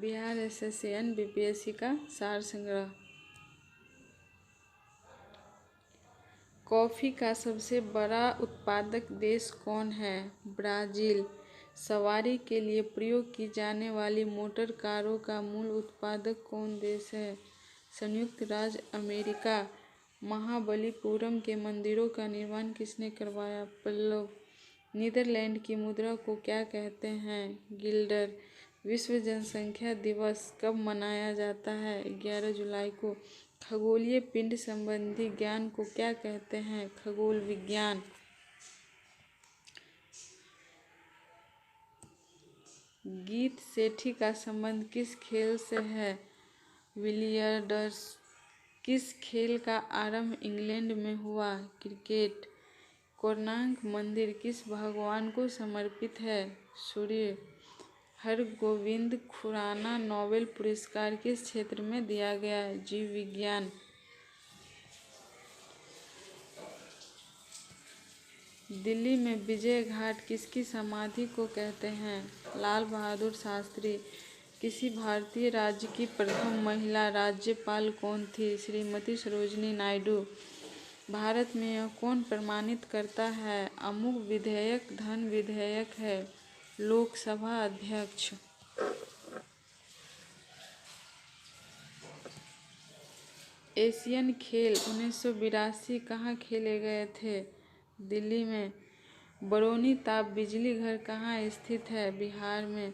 Bihar एसएससीएन BPSC का सार संग्रह। कॉफ़ी का सबसे बड़ा उत्पादक देश कौन है? ब्राज़ील। सवारी के लिए प्रयोग की जाने वाली मोटर कारों का मूल उत्पादक कौन देश है? संयुक्त राज्य अमेरिका। महाबलीपुरम के मंदिरों का निर्माण किसने करवाया? पल्लव। नीदरलैंड की मुद्रा को क्या कहते हैं? गिल्डर। विश्व जनसंख्या दिवस कब मनाया जाता है? 11 जुलाई को। खगोलीय पिंड संबंधी ज्ञान को क्या कहते हैं? खगोल विज्ञान। गीत सेठी का संबंध किस खेल से है? बिलियर्ड्स। किस खेल का आरंभ इंग्लैंड में हुआ? क्रिकेट। कोणार्क मंदिर किस भगवान को समर्पित है? सूर्य। हरगोविंद खुराना नोबेल पुरस्कार किस क्षेत्र में दिया गया? जीव विज्ञान। दिल्ली में विजय घाट किसकी समाधि को कहते हैं? लाल बहादुर शास्त्री। किसी भारतीय राज्य की प्रथम महिला राज्यपाल कौन थी? श्रीमती सरोजिनी नायडू। भारत में यह कौन प्रमाणित करता है? अमुक विधेयक धन विधेयक है? लोकसभा अध्यक्ष। एशियन खेल 1982 कहाँ खेले गए थे? दिल्ली में। बरौनी ताप बिजली घर कहाँ स्थित है? बिहार में।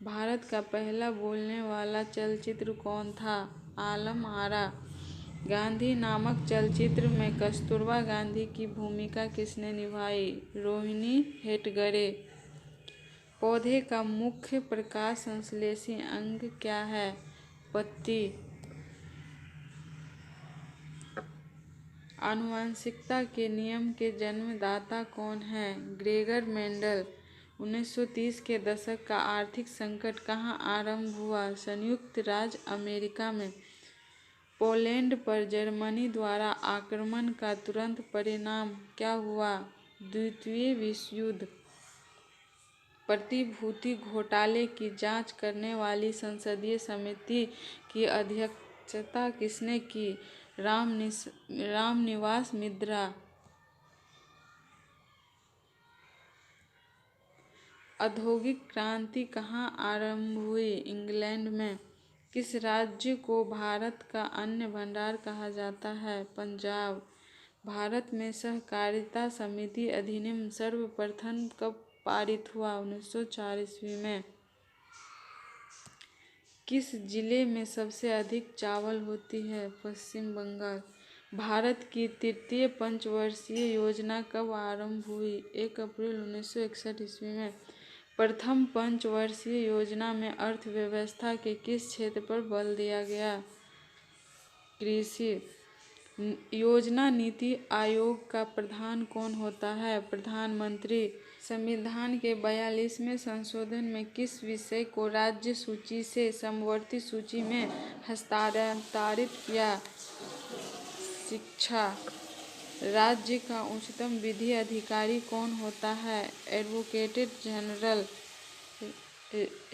भारत का पहला बोलने वाला चलचित्र कौन था? आलम आरा। गांधी नामक चलचित्र में कस्तूरबा गांधी की भूमिका किसने निभाई? रोहिणी हेटगड़े। पौधे का मुख्य प्रकाश संश्लेषी अंग क्या है? पत्ती। आनुवंशिकता के नियम के जन्मदाता कौन है? Gregor Mendel. 1930 के दशक का आर्थिक संकट कहाँ आरंभ हुआ? संयुक्त राज्य अमेरिका में। पोलैंड पर जर्मनी द्वारा आक्रमण का तुरंत परिणाम क्या हुआ? द्वितीय विश्व युद्ध। प्रतिभूति घोटाले की जांच करने वाली संसदीय समिति की अध्यक्षता किसने की? रामनिवास मिश्रा। औद्योगिक क्रांति कहाँ आरंभ हुई? इंग्लैंड में। किस राज्य को भारत का अन्न भंडार कहा जाता है? पंजाब। भारत में सहकारिता समिति अधिनियम सर्वप्रथम कब पारित हुआ? 1904 ईस्वी में। किस जिले में सबसे अधिक चावल होती है? पश्चिम बंगाल। भारत की तृतीय पंचवर्षीय योजना कब आरंभ हुई? 1 अप्रैल 1961 ईस्वी में। प्रथम पंचवर्षीय योजना में अर्थव्यवस्था के किस क्षेत्र पर बल दिया गया? कृषि। योजना नीति आयोग का प्रधान कौन होता है? प्रधानमंत्री। संविधान के 42वें संशोधन में किस विषय को राज्य सूची से समवर्ती सूची में हस्तांतरित किया? शिक्षा। राज्य का उच्चतम विधि अधिकारी कौन होता है? Advocate general.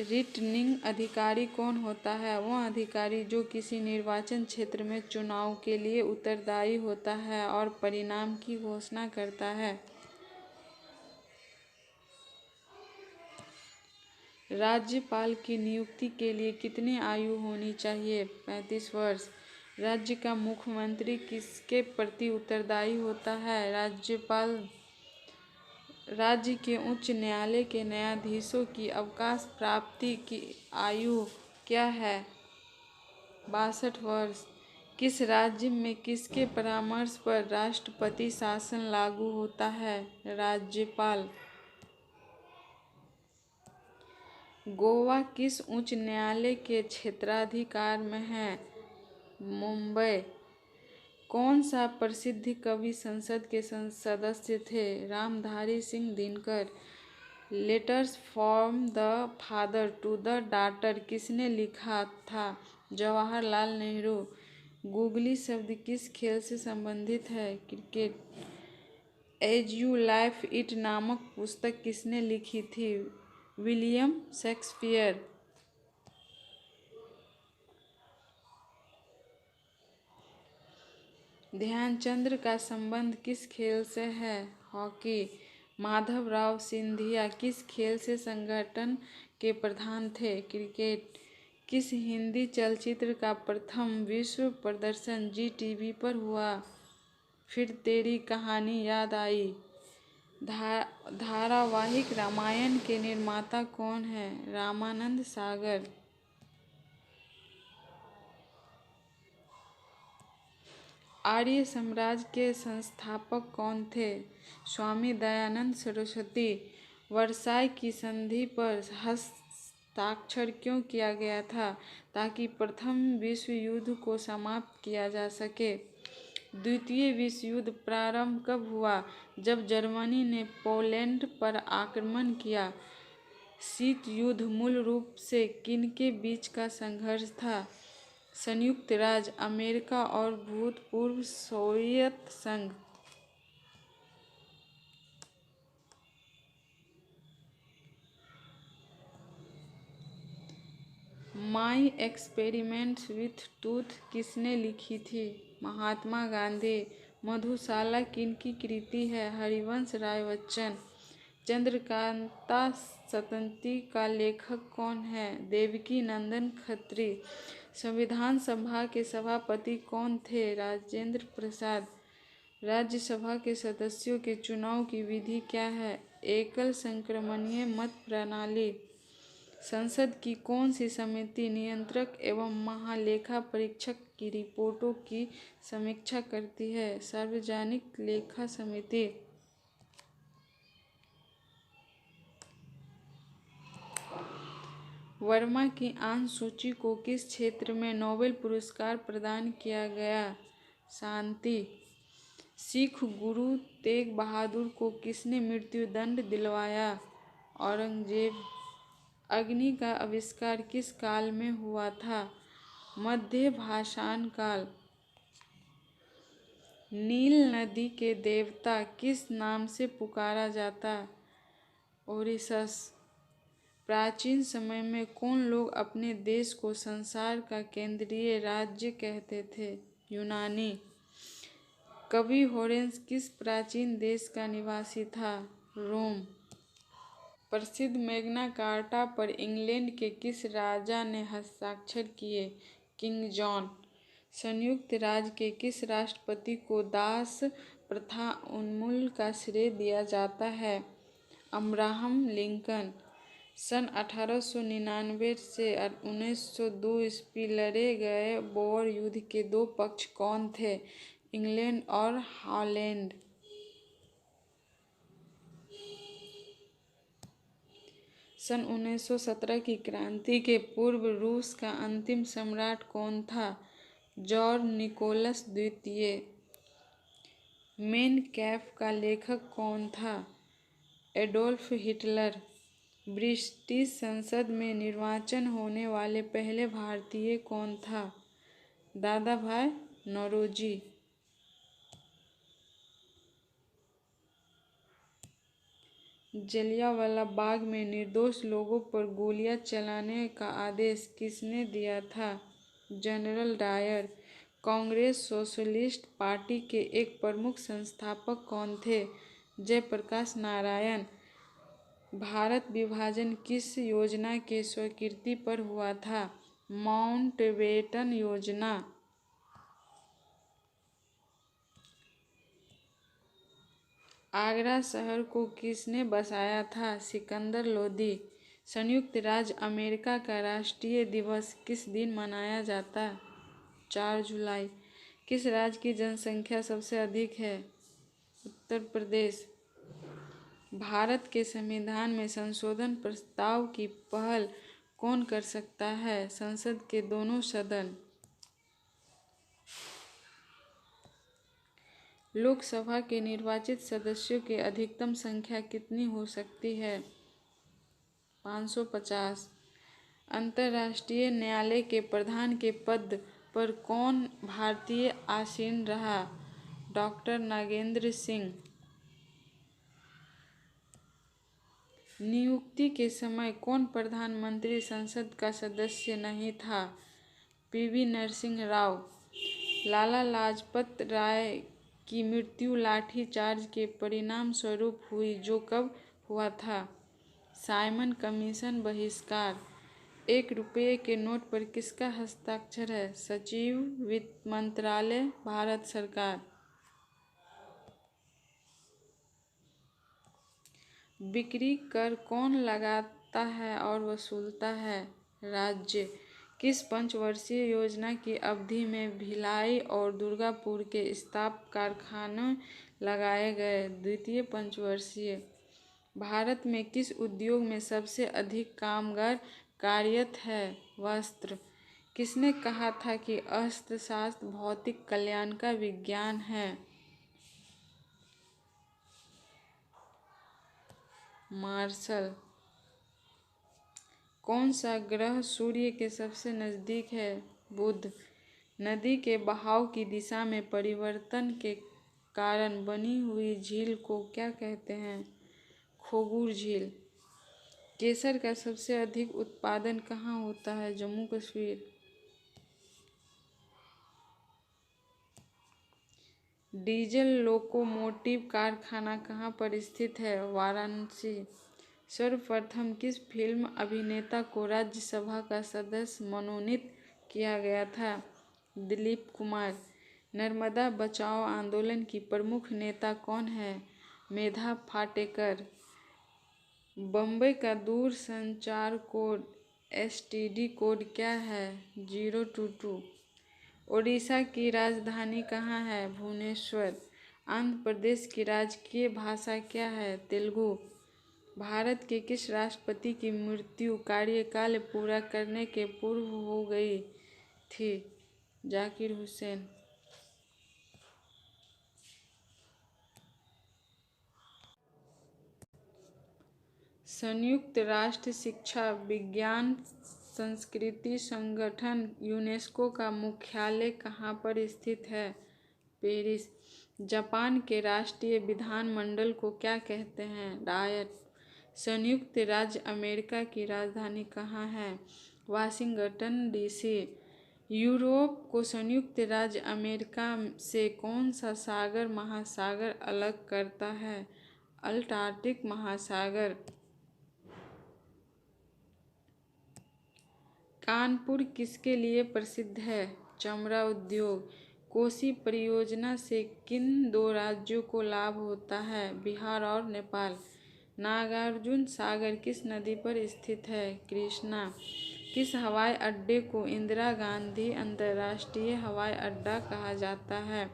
रिटर्निंग अधिकारी कौन होता है? वह अधिकारी जो किसी निर्वाचन क्षेत्र में चुनाव के लिए उत्तरदायी होता है और परिणाम की घोषणा करता है। राज्यपाल की नियुक्ति के लिए कितनी आयु होनी चाहिए? 35 वर्ष। राज्य का मुख्यमंत्री किसके प्रति उत्तरदायी होता है? राज्यपाल। राज्य के उच्च न्यायालय के न्यायाधीशों की अवकाश प्राप्ति की आयु क्या है? 62 वर्ष। किस राज्य में किसके परामर्श पर राष्ट्रपति शासन लागू होता है? राज्यपाल। गोवा किस उच्च न्यायालय के क्षेत्राधिकार में है? मुंबई। कौन सा प्रसिद्ध कवि संसद के सदस्य थे? Ramdhari Singh Dinkar. Letters from the father to the daughter किसने लिखा था? जवाहरलाल नेहरू। गूगली शब्द किस खेल से संबंधित है? Cricket. As you like it नामक पुस्तक किसने लिखी थी? William Shakespeare. ध्यानचंद्र का संबंध किस खेल से है? हॉकी। माधवराव सिंधिया किस खेल से संगठन के प्रधान थे? क्रिकेट। किस हिंदी चलचित्र का प्रथम विश्व प्रदर्शन जी टीवी पर हुआ? फिर तेरी कहानी याद आई। धारावाहिक रामायण के निर्माता कौन है? रामानंद सागर। आर्य समाज के संस्थापक कौन थे? स्वामी दयानंद सरस्वती। वर्साई की संधि पर हस्ताक्षर क्यों किया गया था? ताकि प्रथम विश्व युद्ध को समाप्त किया जा सके। द्वितीय विश्व युद्ध प्रारंभ कब हुआ? जब जर्मनी ने पोलैंड पर आक्रमण किया। शीत युद्ध मूल रूप से किनके बीच का संघर्ष था? संयुक्त राज्य अमेरिका और भूतपूर्व सोवियत संघ। माई एक्सपेरिमेंट्स विथ टूथ किसने लिखी थी? महात्मा गांधी। मधुशाला किनकी कृति है? हरिवंश राय बच्चन। चंद्रकांता संतति का लेखक कौन है? देवकी नंदन खत्री। संविधान सभा के सभापति कौन थे? राजेंद्र प्रसाद। राज्यसभा के सदस्यों के चुनाव की विधि क्या है? एकल संक्रमणीय मत प्रणाली। संसद की कौन सी समिति नियंत्रक एवं महालेखा परीक्षक की रिपोर्टों की समीक्षा करती है? सार्वजनिक लेखा समिति। वर्मा की आन सूची को किस क्षेत्र में नोबेल पुरस्कार प्रदान किया गया? शांति। सिख गुरु तेग बहादुर को किसने मृत्युदंड दिलवाया? औरंगजेब। अग्नि का आविष्कार किस काल में हुआ था? मध्य पाषाण काल। नील नदी के देवता किस नाम से पुकारा जाता? ओरिसस। प्राचीन समय में कौन लोग अपने देश को संसार का केंद्रीय राज्य कहते थे? यूनानी। कवि होरेस किस प्राचीन देश का निवासी था? रोम। प्रसिद्ध मैग्ना कार्टा पर इंग्लैंड के किस राजा ने हस्ताक्षर किए? King John. संयुक्त राज्य के किस राष्ट्रपति को दास प्रथा उन्मूलन का श्रेय दिया जाता है? Abraham Lincoln. सन 1899 से 1902 ईस्वी लड़े गए बोअर युद्ध के दो पक्ष कौन थे? इंग्लैंड और हॉलैंड। सन 1917 की क्रांति के पूर्व रूस का अंतिम सम्राट कौन था? जॉर्ज निकोलस द्वितीय। मेन कैफ का लेखक कौन था? Adolf Hitler. ब्रिटिश संसद में निर्वाचन होने वाले पहले भारतीय कौन था? दादा भाई नौरोजी। जलियांवाला बाग में निर्दोष लोगों पर गोलियां चलाने का आदेश किसने दिया था? General Dyer. Congress socialist party के एक प्रमुख संस्थापक कौन थे? जयप्रकाश नारायण। भारत विभाजन किस योजना के स्वीकृति पर हुआ था? माउंटबेटन योजना। आगरा शहर को किसने बसाया था? सिकंदर लोदी। संयुक्त राज्य अमेरिका का राष्ट्रीय दिवस किस दिन मनाया जाता? 4 जुलाई। किस राज्य की जनसंख्या सबसे अधिक है? उत्तर प्रदेश। भारत के संविधान में संशोधन प्रस्ताव की पहल कौन कर सकता है? संसद के दोनों सदन। लोकसभा के निर्वाचित सदस्यों की अधिकतम संख्या कितनी हो सकती है? 550। अंतर्राष्ट्रीय न्यायालय के प्रधान के पद पर कौन भारतीय आसीन रहा? डॉक्टर नागेंद्र सिंह। नियुक्ति के समय कौन प्रधानमंत्री संसद का सदस्य नहीं था? पीवी नरसिंह राव। लाला लाजपत राय की मृत्यु लाठी चार्ज के परिणाम स्वरूप हुई, जो कब हुआ था? साइमन कमीशन बहिष्कार। 1 रुपये के नोट पर किसका हस्ताक्षर है? सचिव, वित्त मंत्रालय, भारत सरकार। बिक्री कर कौन लगाता है और वसूलता है? राज्य। किस पंचवर्षीय योजना की अवधि में भिलाई और दुर्गापुर के इस्पात कारखाने लगाए गए? द्वितीय पंचवर्षीय। भारत में किस उद्योग में सबसे अधिक कामगार कार्यरत हैं? वस्त्र। किसने कहा था कि अर्थशास्त्र भौतिक कल्याण का विज्ञान है? मार्शल। कौन सा ग्रह सूर्य के सबसे नज़दीक है? बुध। नदी के बहाव की दिशा में परिवर्तन के कारण बनी हुई झील को क्या कहते हैं? खोगुर झील। केसर का सबसे अधिक उत्पादन कहाँ होता है? जम्मू कश्मीर। डीजल लोकोमोटिव कारखाना कहाँ पर स्थित है? वाराणसी। सर्वप्रथम किस फिल्म अभिनेता को राज्यसभा का सदस्य मनोनीत किया गया था? दिलीप कुमार। नर्मदा बचाओ आंदोलन की प्रमुख नेता कौन है? मेधा पाटेकर। बम्बई का दूरसंचार कोड एसटीडी कोड क्या है? 022। ओडिशा की राजधानी कहाँ है? भुवनेश्वर। आंध्र प्रदेश की राजकीय भाषा क्या है? तेलुगु। भारत के किस राष्ट्रपति की मृत्यु कार्यकाल पूरा करने के पूर्व हो गई थी? जाकिर हुसैन। संयुक्त राष्ट्र शिक्षा, विज्ञान, संस्कृति संगठन यूनेस्को का मुख्यालय कहाँ पर स्थित है? पेरिस। जापान के राष्ट्रीय विधानमंडल को क्या कहते हैं? डायट। संयुक्त राज्य अमेरिका की राजधानी कहाँ है? Washington DC. यूरोप को संयुक्त राज्य अमेरिका से कौन सा सागर महासागर अलग करता है? अटलांटिक महासागर। कानपुर किसके लिए प्रसिद्ध है? चमड़ा उद्योग। कोसी परियोजना से किन 2 राज्यों को लाभ होता है? बिहार और नेपाल। नागार्जुन सागर किस नदी पर स्थित है? कृष्णा। किस हवाई अड्डे को इंदिरा गांधी अंतर्राष्ट्रीय हवाई अड्डा कहा जाता है?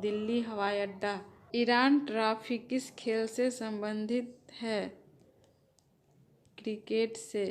दिल्ली हवाई अड्डा। ईरान ट्रॉफी किस खेल से संबंधित है? क्रिकेट से।